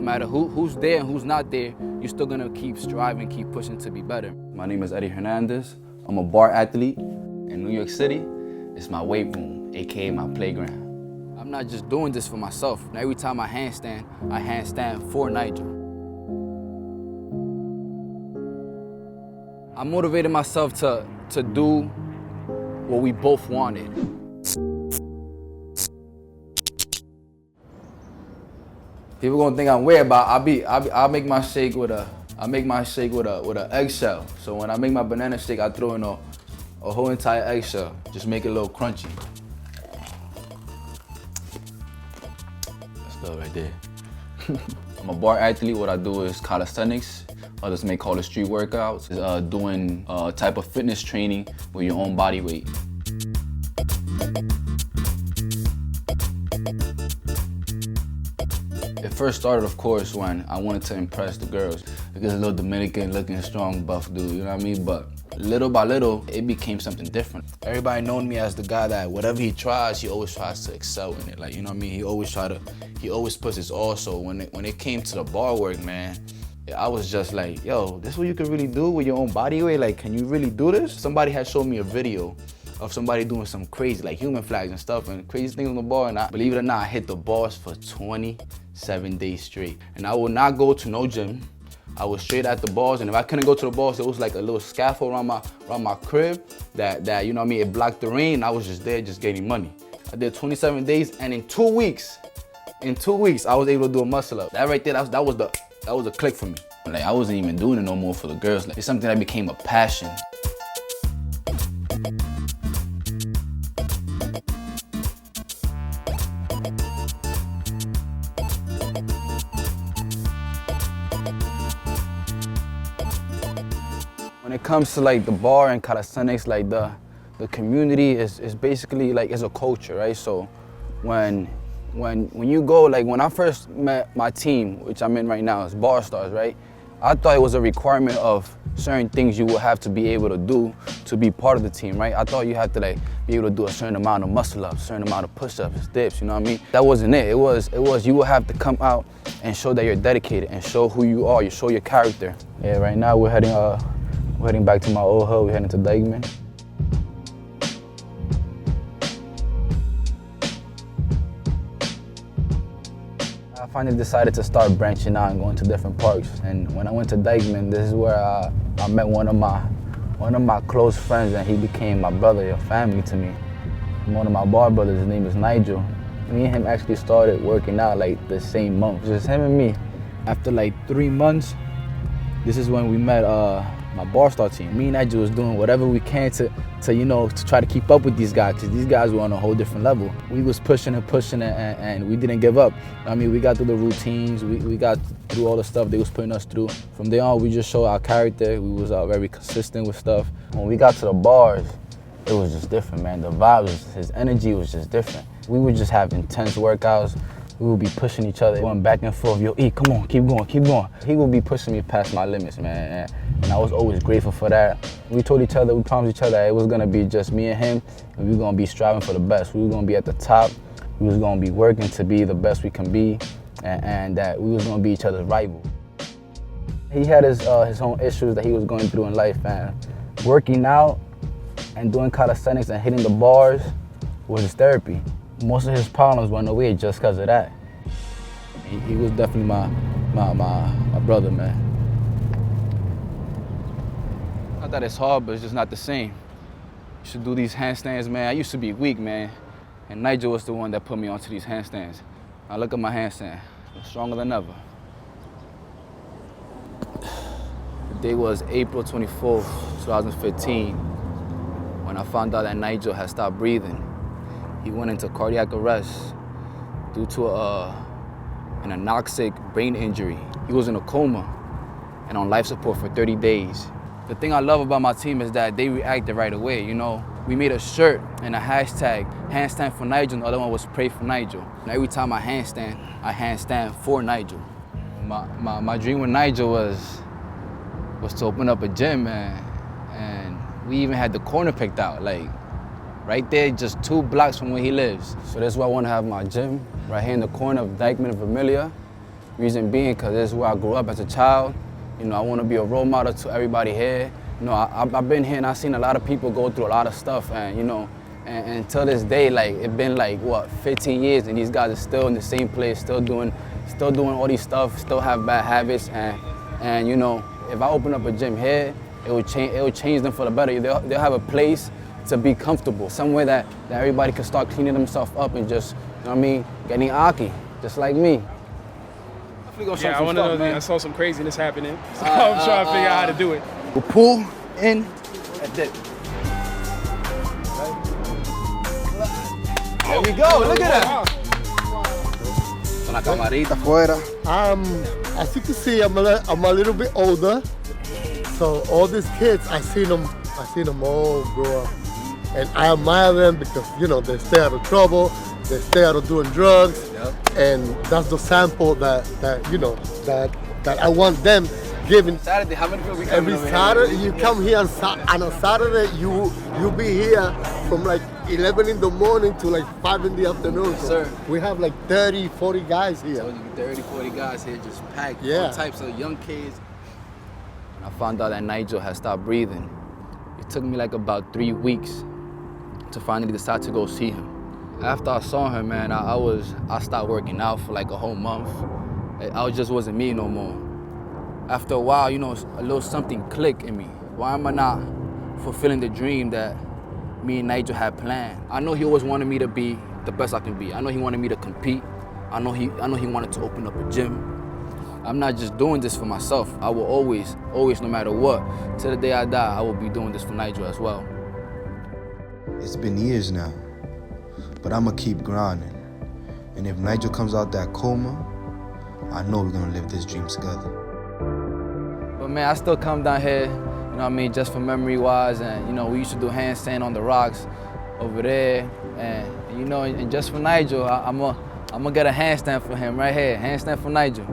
matter who's there and who's not there, you're still gonna keep striving, keep pushing to be better. My name is Eddy Barstarzz. I'm a bar athlete in New York City. It's my weight room, AKA my playground. I'm not just doing this for myself. Now, every time I handstand for Nigel. I motivated myself to do what we both wanted. People gonna think I'm weird, but I make my shake with a eggshell. So when I make my banana shake, I throw in a whole entire eggshell, just make it a little crunchy. That's good right there. I'm a bar athlete. What I do is calisthenics. Others may call it street workouts. It's doing a type of fitness training with your own body weight. It first started, of course, when I wanted to impress the girls. Because a little Dominican looking strong buff dude, you know what I mean? But little by little, it became something different. Everybody known me as the guy that whatever he tries, he always tries to excel in it. Like, you know what I mean? He always puts his all. So when it came to the bar work, man, I was just like, yo, this is what you can really do with your own body weight? Like, can you really do this? Somebody had showed me a video of somebody doing some crazy, like human flags and stuff and crazy things on the bar, and believe it or not, I hit the bars for 27 days straight. And I would not go to no gym. I was straight at the bars, and if I couldn't go to the bars, there was like a little scaffold around my crib that you know what I mean, it blocked the rain. I was just there, just getting money. I did 27 days, and in 2 weeks, I was able to do a muscle up. That right there, that was a click for me. Like, I wasn't even doing it no more for the girls. Like, it's something that became a passion. When it comes to like the bar and calisthenics, like the community is basically like, it's a culture, right? So when you go, like when I first met my team, which I'm in right now, is Barstarzz, right? I thought it was a requirement of certain things you would have to be able to do to be part of the team, right? I thought you had to like be able to do a certain amount of muscle ups, certain amount of push-ups, dips, you know what I mean? That wasn't it. It was you would have to come out and show that you're dedicated and show who you are, you show your character. Yeah, right now we're heading back to my old hood. We're heading to Dykeman. I finally decided to start branching out and going to different parks. And when I went to Dykeman, this is where I met one of my close friends, and he became my brother, a family to me. One of my bar brothers, his name is Nigel. Me and him actually started working out like the same month, just him and me. After like 3 months, this is when we met my Barstarzz team. Me and Nigel was doing whatever we can to try to keep up with these guys, because these guys were on a whole different level. We was pushing and we didn't give up. I mean, we got through the routines, we got through all the stuff they was putting us through. From there on, we just showed our character. We was very consistent with stuff. When we got to the bars, it was just different, man. The vibes, his energy was just different. We would just have intense workouts. We would be pushing each other, going back and forth. Yo, E, come on, keep going, keep going. He would be pushing me past my limits, man. And I was always grateful for that. We promised each other it was gonna be just me and him, and we were gonna be striving for the best. We were gonna be at the top. We was gonna be working to be the best we can be, and that we was gonna be each other's rival. He had his own issues that he was going through in life, and working out and doing calisthenics and hitting the bars was his therapy. Most of his problems went away just because of that. He was definitely my brother, man. Not that it's hard, but it's just not the same. You should do these handstands, man. I used to be weak, man. And Nigel was the one that put me onto these handstands. Now look at my handstand. I'm stronger than ever. The day was April 24th, 2015, when I found out that Nigel had stopped breathing. He went into cardiac arrest due to an anoxic brain injury. He was in a coma and on life support for 30 days. The thing I love about my team is that they reacted right away, you know. We made a shirt and a hashtag, handstand for Nigel, and the other one was pray for Nigel. And every time I handstand for Nigel. My dream with Nigel was to open up a gym, man. And we even had the corner picked out, like right there, just 2 blocks from where he lives. So that's why I want to have my gym right here in the corner of Dykeman and Vermilion. Reason being, because this is where I grew up as a child. You know, I want to be a role model to everybody here. You know, I've been here and I've seen a lot of people go through a lot of stuff, and you know, and till this day, like it's been like what 15 years, and these guys are still in the same place, still doing all these stuff, still have bad habits, and you know, if I open up a gym here, it will change them for the better. They'll have a place to be comfortable, somewhere that everybody can start cleaning themselves up and just, you know what I mean, getting OCKY, just like me. Yeah, I want to know. I saw some craziness happening, so I'm trying to figure out how to do it. We'll pull in and dip. There we go. Look at that. Con la camarita afuera. As you can see, I'm a little bit older, so all these kids, I seen them all grow up, and I admire them because you know they stay out of trouble, they stay out of doing drugs, and that's the sample that you know that I want them giving. Saturday, how many people we Every Saturday, you come here on a Saturday, you be here from like 11 in the morning to like 5 in the afternoon. Yes, sir. We have like 30, 40 guys here. So 30, 40 guys here just packed, Yeah. all types of young kids. I found out that Nigel had stopped breathing. It took me like about 3 weeks to finally decide to go see him. After I saw him, man, I stopped working out for like a whole month. I just wasn't me no more. After a while, you know, a little something clicked in me. Why am I not fulfilling the dream that me and Nigel had planned? I know he always wanted me to be the best I can be. I know he wanted me to compete. I know he wanted to open up a gym. I'm not just doing this for myself. I will always, no matter what, till the day I die, I will be doing this for Nigel as well. It's been years now, but I'ma keep grinding. And if Nigel comes out that coma, I know we're gonna live this dream together. But man, I still come down here, you know what I mean, just for memory-wise, and you know, we used to do handstand on the rocks over there, and you know, and just for Nigel, I'm gonna get a handstand for him right here, handstand for Nigel.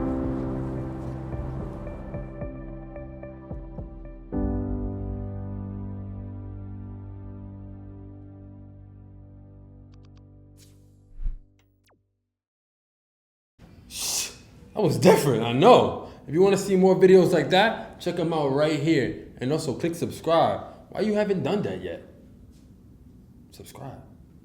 That was different, I know. If you want to see more videos like that, check them out right here. And also click subscribe. Why you haven't done that yet? Subscribe.